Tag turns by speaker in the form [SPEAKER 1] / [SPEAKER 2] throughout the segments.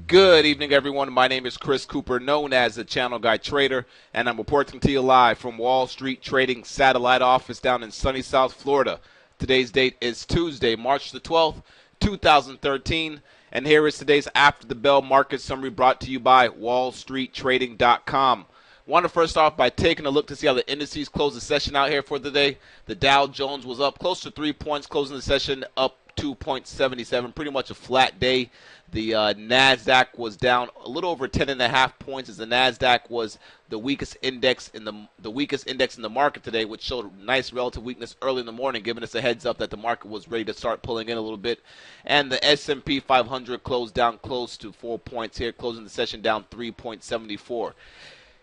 [SPEAKER 1] Good evening, everyone. My name is Chris Cooper, known as the Channel Guy Trader, and I'm reporting to you live from Wall Street Trading Satellite Office down in sunny South Florida. Today's date is Tuesday, March the 12th, 2013, and here is today's After the Bell Market Summary brought to you by WallStreetTrading.com. Want to first off by taking a look to see how the indices closed the session out here for the day. The Dow Jones was up close to 3 points, closing the session up 2.77, pretty much a flat day. The NASDAQ was down a little over 10.5 points, as the NASDAQ was the weakest index in the market today, which showed nice relative weakness early in the morning, giving us a heads up that the market was ready to start pulling in a little bit. And the S&P 500 closed down close to 4 points here, closing the session down 3.74.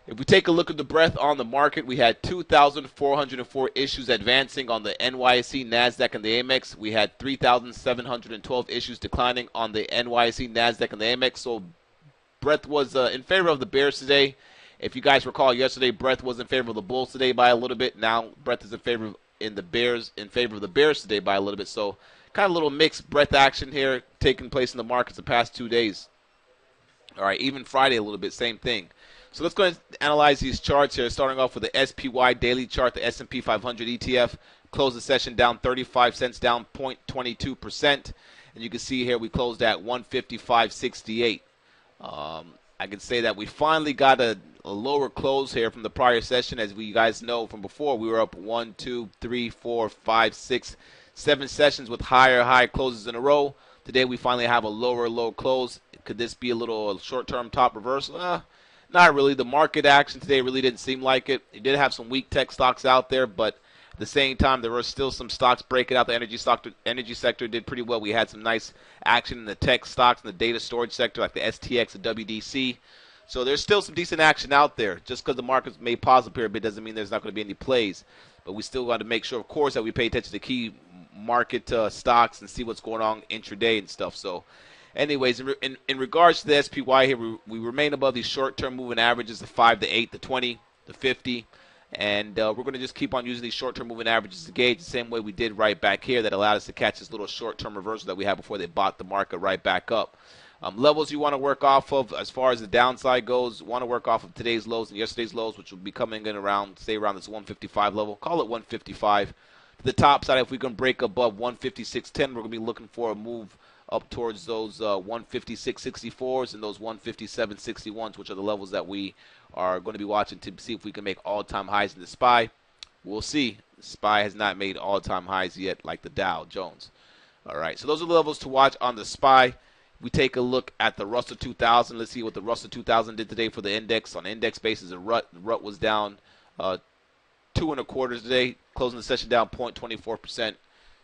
[SPEAKER 1] If we take a look at the breadth on the market, we had 2,404 issues advancing on the NYSE, NASDAQ, and the AMEX. We had 3,712 issues declining on the NYSE, NASDAQ, and the AMEX. So breadth was in favor of the bears today. If you guys recall, yesterday breadth was in favor of the bulls today by a little bit. Now breadth is in favor of the bears today by a little bit. So kind of a little mixed breadth action here taking place in the markets the past 2 days. All right, even Friday a little bit, same thing. So let's go ahead and analyze these charts here, starting off with the SPY daily chart. The S&P 500 ETF closed the session down 35 cents, down 0.22%. And you can see here we closed at 155.68. I can say that we finally got a lower close here from the prior session. As you guys know from before, we were up 1, 2, 3, 4, 5, 6, 7 sessions with high closes in a row. Today we finally have a low close. Could this be a little short-term top reversal? Not really. The market action today really didn't seem like it. It did have some weak tech stocks out there, but at the same time, there were still some stocks breaking out. The energy sector did pretty well. We had some nice action in the tech stocks and the data storage sector, like the STX and WDC. So there's still some decent action out there. Just because the market's made positive here a bit doesn't mean there's not going to be any plays. But we still got to make sure, of course, that we pay attention to key market stocks and see what's going on intraday and stuff. So anyways, in regards to the SPY here, we remain above these short-term moving averages, the 5, the 8, the 20, the 50. And we're going to just keep on using these short-term moving averages to gauge the same way we did right back here that allowed us to catch this little short-term reversal that we had before they bought the market right back up. Levels you want to work off of as far as the downside goes, want to work off of today's lows and yesterday's lows, which will be coming in around, say, around this 155 level. Call it 155. To the top side, if we can break above 156.10, we're going to be looking for a move up towards those 156.64s and those 157.61s, which are the levels that we are going to be watching to see if we can make all-time highs in the SPY. We'll see. The SPY has not made all-time highs yet like the Dow Jones. All right, so those are the levels to watch on the SPY. We take a look at the Russell 2000. Let's see what the Russell 2000 did today for the index. On the index basis, the RUT was down 2 1/4 today, closing the session down 0.24%.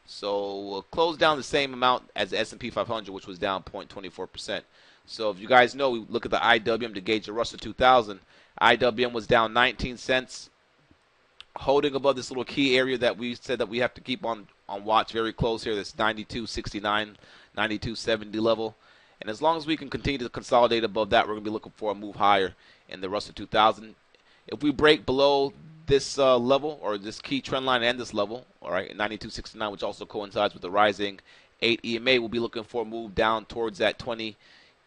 [SPEAKER 1] So we'll close down the same amount as the S&P 500, which was down 0.24%. So if you guys know, we look at the IWM to gauge the Russell 2000. IWM was down 19 cents, holding above this little key area that we said that we have to keep on watch very close here, this 92.69, 92.70 level. And as long as we can continue to consolidate above that, we're going to be looking for a move higher in the Russell 2000. If we break below this level, or this key trend line and this level, all right, 92.69, which also coincides with the rising 8 EMA, we'll be looking for a move down towards that 20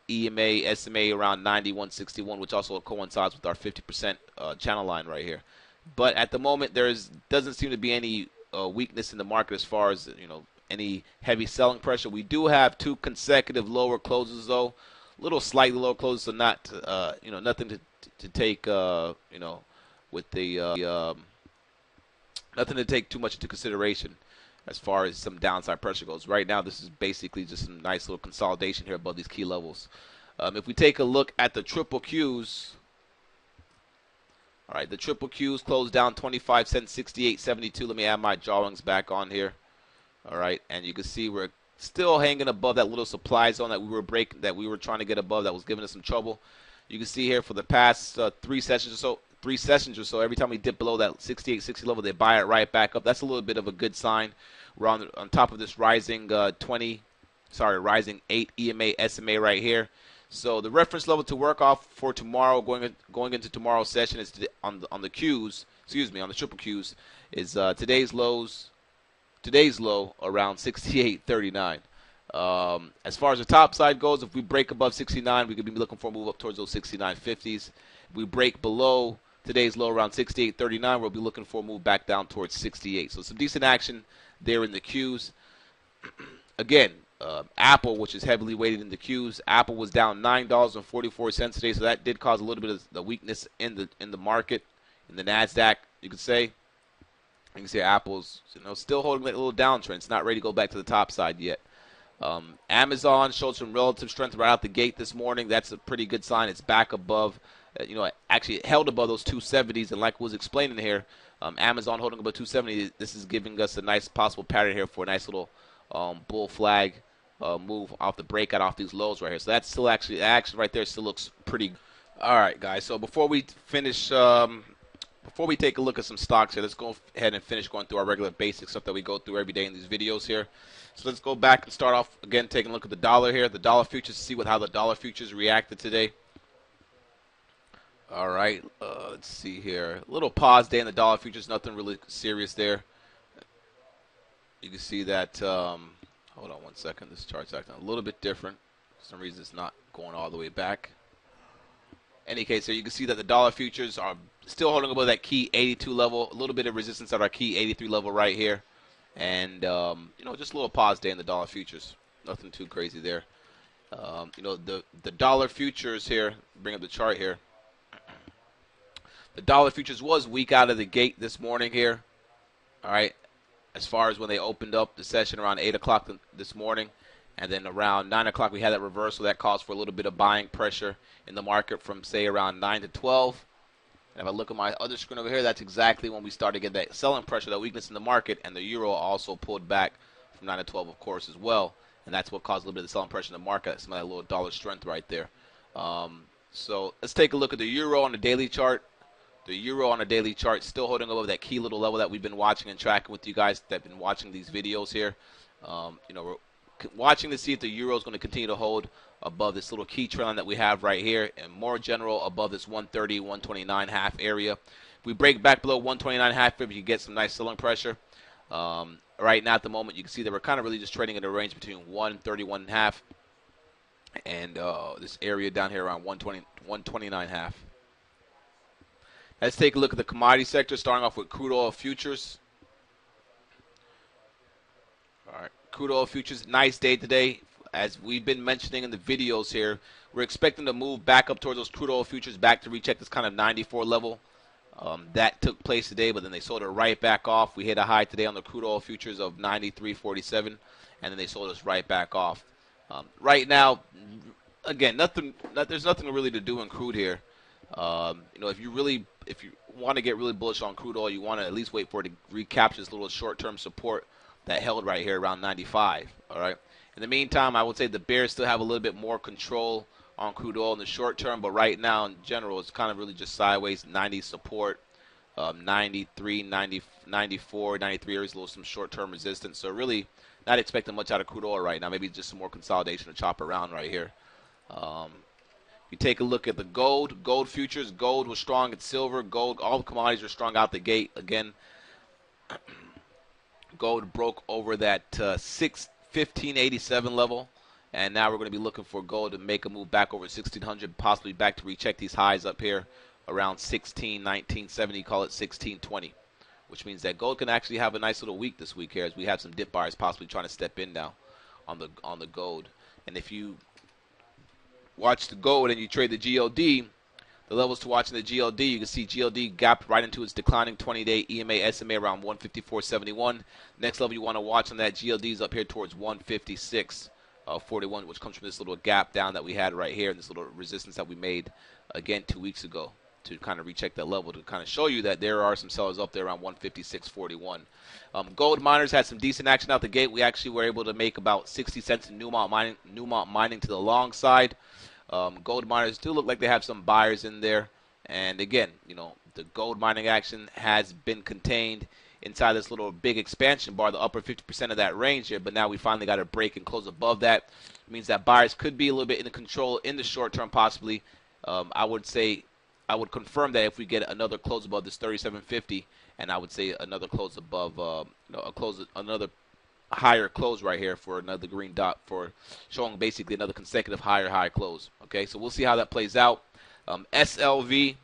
[SPEAKER 1] EMA SMA around 91.61, which also coincides with our 50% channel line right here. But at the moment, doesn't seem to be any weakness in the market as far as any heavy selling pressure. We do have 2 consecutive lower closes though, little slightly lower closes, so not nothing to take with the nothing to take too much into consideration as far as some downside pressure goes. Right now, this is basically just some nice little consolidation here above these key levels. If we take a look at the triple Qs, all right, the triple Qs closed down 25 cents, 68.72. Let me add my drawings back on here. All right, and you can see we're still hanging above that little supply zone that we were trying to get above that was giving us some trouble. You can see here for the past 3 sessions or so, every time we dip below that 68.60 level, they buy it right back up. That's a little bit of a good sign. We're on top of this rising 8 EMA SMA right here. So the reference level to work off for tomorrow, going into tomorrow's session, is on the Qs. On the triple Qs, is today's low around 68.39. As far as the top side goes, if we break above 69, we could be looking for a move up towards those 69.50s. If we break below today's low around 68.39, we'll be looking for a move back down towards 68. So some decent action there in the Qs. Again, Apple, which is heavily weighted in the Qs, Apple was down $9.44 today, so that did cause a little bit of the weakness in the market, in the Nasdaq, you could say. You can see Apple's still holding a little downtrend. It's not ready to go back to the top side yet. Amazon showed some relative strength right out the gate this morning. That's a pretty good sign. It's back above, actually it held above those 270s, and like was explaining here, Amazon holding above 270. This is giving us a nice possible pattern here for a nice little bull flag move off the breakout off these lows right here. So that's still actually the action right there still looks pretty good. All right, guys. So before we finish, before we take a look at some stocks here, let's go ahead and finish going through our regular basic stuff that we go through every day in these videos here. So let's go back and start off again taking a look at the dollar here, the dollar futures, to see how the dollar futures reacted today. All right, let's see here. A little pause day in the dollar futures, nothing really serious there. You can see that, hold on one second, this chart's acting a little bit different. For some reason it's not going all the way back. In any case here, you can see that the dollar futures are still holding above that key 82 level, a little bit of resistance at our key 83 level right here. And, just a little pause day in the dollar futures. Nothing too crazy there. The dollar futures here, bring up the chart here. The dollar futures was weak out of the gate this morning here. All right. As far as when they opened up the session around 8 o'clock this morning. And then around 9 o'clock we had that reversal. That caused for a little bit of buying pressure in the market from, say, around 9 to 12. And if I look at my other screen over here, that's exactly when we started to get that selling pressure, that weakness in the market. And the euro also pulled back from 9 to 12, of course, as well. And that's what caused a little bit of the selling pressure in the market. Some of that little dollar strength right there. So let's take a look at the euro on the daily chart. The euro on a daily chart still holding above that key little level that we've been watching and tracking with you guys that have been watching these videos here. We're watching to see if the euro is going to continue to hold above this little key trend line that we have right here, and more general above this 130, 129 half area. If we break back below 129 half, you get some nice selling pressure. Right now at the moment, you can see that we're kind of really just trading in a range between 131 and a half and this area down here around 129 half. Let's take a look at the commodity sector, starting off with crude oil futures. All right, crude oil futures, nice day today. As we've been mentioning in the videos here, we're expecting to move back up towards those crude oil futures back to recheck this kind of 94 level. That took place today, but then they sold it right back off. We hit a high today on the crude oil futures of 93.47, and then they sold us right back off. Right now, again, there's nothing really to do in crude here. If you want to get really bullish on crude oil, you want to at least wait for it to recapture this little short-term support that held right here around 95. All right. In the meantime, I would say the bears still have a little bit more control on crude oil in the short term, but right now in general, it's kind of really just sideways. 90 support, 93, 90, 94, 93 areas, a little some short-term resistance. So really, not expecting much out of crude oil right now. Maybe just some more consolidation to chop around right here. You take a look at the gold futures. Gold was strong at silver. Gold, all the commodities are strong out the gate. Again, gold broke over that 1587 level, and now we're going to be looking for gold to make a move back over 1600, possibly back to recheck these highs up here around 1970, call it 1620, which means that gold can actually have a nice little week this week here, as we have some dip buyers possibly trying to step in now on the gold. And if you watch the gold and you trade the GLD, the levels to watching the GLD, you can see GLD gapped right into its declining 20-day EMA SMA around 154.71. Next level you want to watch on that GLD is up here towards 156.41, which comes from this little gap down that we had right here and this little resistance that we made again 2 weeks ago to kind of recheck that level to kind of show you that there are some sellers up there around 156.41. Gold miners had some decent action out the gate. We actually were able to make about 60 cents in Newmont mining to the long side. Gold miners do look like they have some buyers in there. And again, the gold mining action has been contained inside this little big expansion bar, the upper 50% of that range here. But now we finally got a break and close above that. It means that buyers could be a little bit in control in the short term, possibly. I would confirm that if we get another close above this 37.50, and I would say another close above, another higher close right here for another green dot, for showing basically another consecutive higher high close. Okay, so we'll see how that plays out. SLV,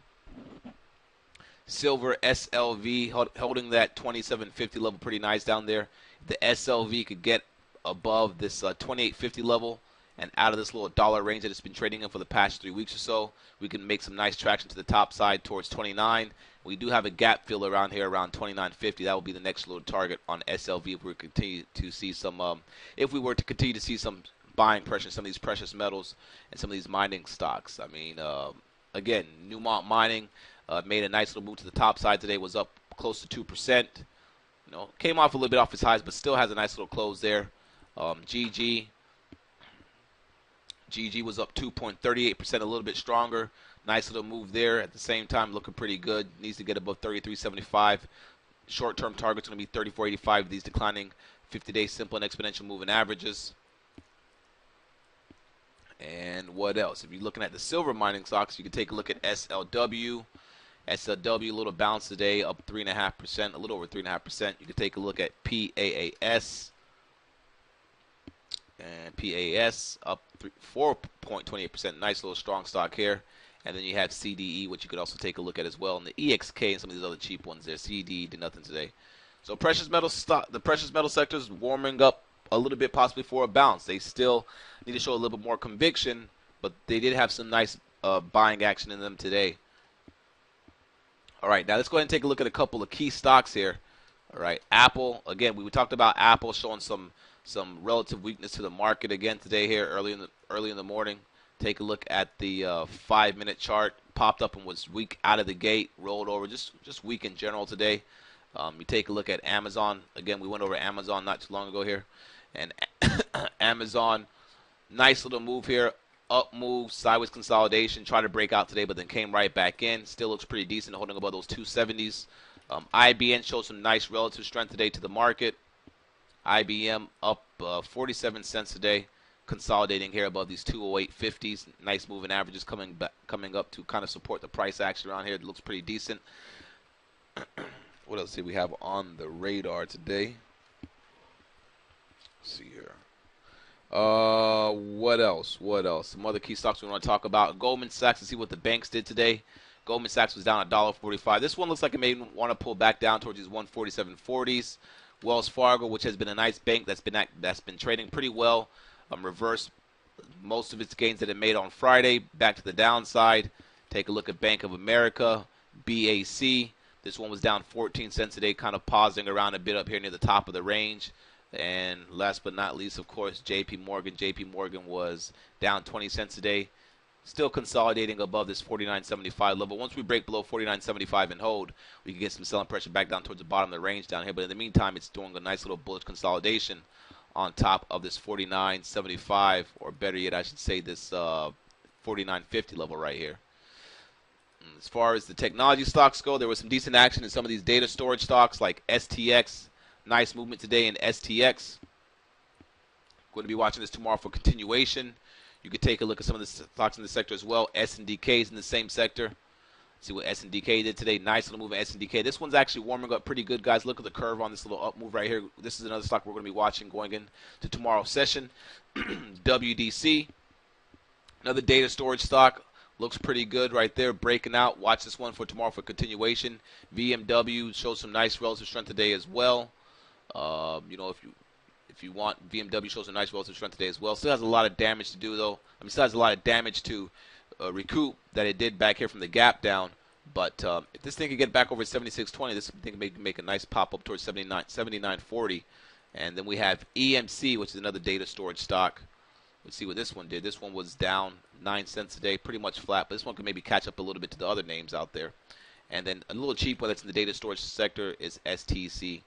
[SPEAKER 1] silver SLV holding that 2750 level pretty nice down there. The SLV could get above this 2850 level and out of this little dollar range that it's been trading in for the past 3 weeks or so, we can make some nice traction to the top side towards 29. We do have a gap fill around here around 29.50. That will be the next little target on SLV if we continue to see some, if we were to continue to see some buying pressure in some of these precious metals and some of these mining stocks. I mean, again, Newmont Mining made a nice little move to the top side today. Was up close to 2%. You know, came off a little bit off its highs, but still has a nice little close there. GG was up 2.38%, a little bit stronger. Nice little move there. At the same time, looking pretty good. Needs to get above 33.75. Short-term target's going to be 34.85. These declining 50-day simple and exponential moving averages. And what else? If you're looking at the silver mining stocks, you can take a look at SLW. SLW, a little bounce today, up 3.5%, a little over 3.5%. You can take a look at PAAS. And PAS up 4.28%. Nice little strong stock here. And then you have CDE, which you could also take a look at as well. And the EXK and some of these other cheap ones there. CDE did nothing today. So precious metal stock, the precious metal sector is warming up a little bit, possibly for a bounce. They still need to show a little bit more conviction, but they did have some nice buying action in them today. All right, now let's go ahead and take a look at a couple of key stocks here. All right, Apple. Again, we talked about Apple showing some relative weakness to the market again today here early in the morning. Take a look at the 5-minute chart. Popped up and was weak out of the gate, rolled over, just weak in general today. You take a look at Amazon. Again, we went over Amazon not too long ago here. And Amazon, nice little move here. Up move, sideways consolidation. Tried to break out today, but then came right back in. Still looks pretty decent, holding above those 270s. IBM showed some nice relative strength today to the market. IBM up 47 cents today, consolidating here above these 208.50s. Nice moving averages coming up to kind of support the price action around here. It looks pretty decent. What else do we have on the radar today? Let's see here. What else? Some other key stocks we want to talk about. Goldman Sachs, to see what the banks did today. Goldman Sachs was down $1.45. This one looks like it may want to pull back down towards these 147.40s. Wells Fargo, which has been a nice bank that's been trading pretty well, reversed most of its gains that it made on Friday, back to the downside. Take a look at Bank of America, BAC. This one was down 14 cents today, kind of pausing around a bit up here near the top of the range. And last but not least, of course, JP Morgan. JP Morgan was down 20 cents today, still consolidating above this 49.75 level. Once we break below 49.75 and hold, we can get some selling pressure back down towards the bottom of the range down here. But in the meantime, it's doing a nice little bullish consolidation on top of this 49.75, or better yet, I should say this 49.50 level right here. As far as the technology stocks go, there was some decent action in some of these data storage stocks like STX. Nice movement today in STX. Going to be watching this tomorrow for continuation. You could take a look at some of the stocks in the sector as well. S&DK is in the same sector. See what S&DK did today. Nice little move in S&DK. This one's actually warming up pretty good, guys. Look at the curve on this little up move right here. This is another stock we're going to be watching going into tomorrow's session. WDC, another data storage stock. Looks pretty good right there, breaking out. Watch this one for tomorrow for continuation. VMW shows some nice relative strength today as well. You know, if you want, VMW shows a nice relative strength today as well. Still has a lot of damage to do, though. I mean, still has a lot of damage to recoup that it did back here from the gap down. But if this thing can get back over 76.20, this thing can make a nice pop up towards 79.40. And then we have EMC, which is another data storage stock. Let's see what this one did. This one was down 9 cents a day, pretty much flat. But this one can maybe catch up a little bit to the other names out there. And then a little cheap one that's in the data storage sector is STC.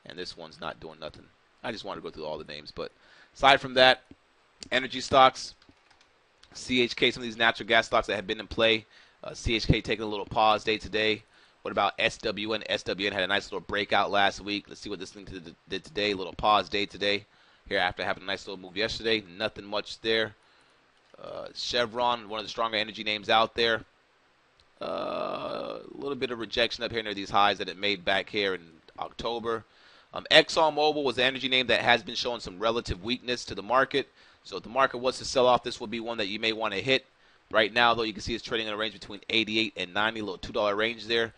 [SPEAKER 1] And this one's not doing nothing. I just want to go through all the names. But aside from that, energy stocks, CHK, some of these natural gas stocks that have been in play. CHK taking a little pause day today. What about SWN? SWN had a nice little breakout last week. Let's see what this thing did today. A little pause day today. Here after having a nice little move yesterday. Nothing much there. Chevron, one of the stronger energy names out there. A little bit of rejection up here near these highs that it made back here in October. ExxonMobil was an energy name that has been showing some relative weakness to the market. So if the market was to sell off, this would be one that you may want to hit. Right now, though, you can see it's trading in a range between 88 and 90, a little $2 range there.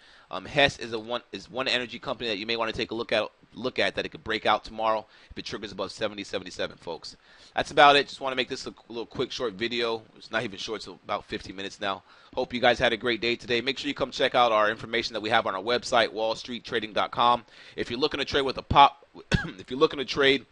[SPEAKER 1] Hess is one energy company that you may want to take a look at that it could break out tomorrow if it triggers above 70, 77, folks. That's about it. Just want to make this a little quick, short video. It's not even short, it's about 15 minutes now. Hope you guys had a great day today. Make sure you come check out our information that we have on our website, wallstreettrading.com. If you're looking to trade with a if you're looking to trade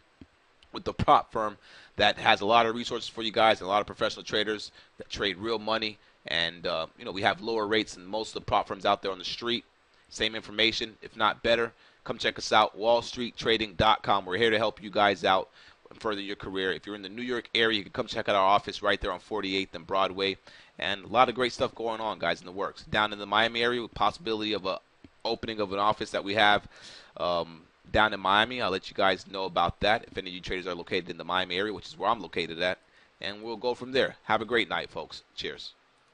[SPEAKER 1] with the prop firm that has a lot of resources for you guys and a lot of professional traders that trade real money, and we have lower rates than most of the prop firms out there on the street. Same information, if not better. Come check us out, wallstreettrading.com. We're here to help you guys out and further your career. If you're in the New York area, you can come check out our office right there on 48th and Broadway. And a lot of great stuff going on, guys, in the works. Down in the Miami area, with possibility of a opening of an office that we have down in Miami. I'll let you guys know about that if any of you traders are located in the Miami area, which is where I'm located at. And we'll go from there. Have a great night, folks. Cheers.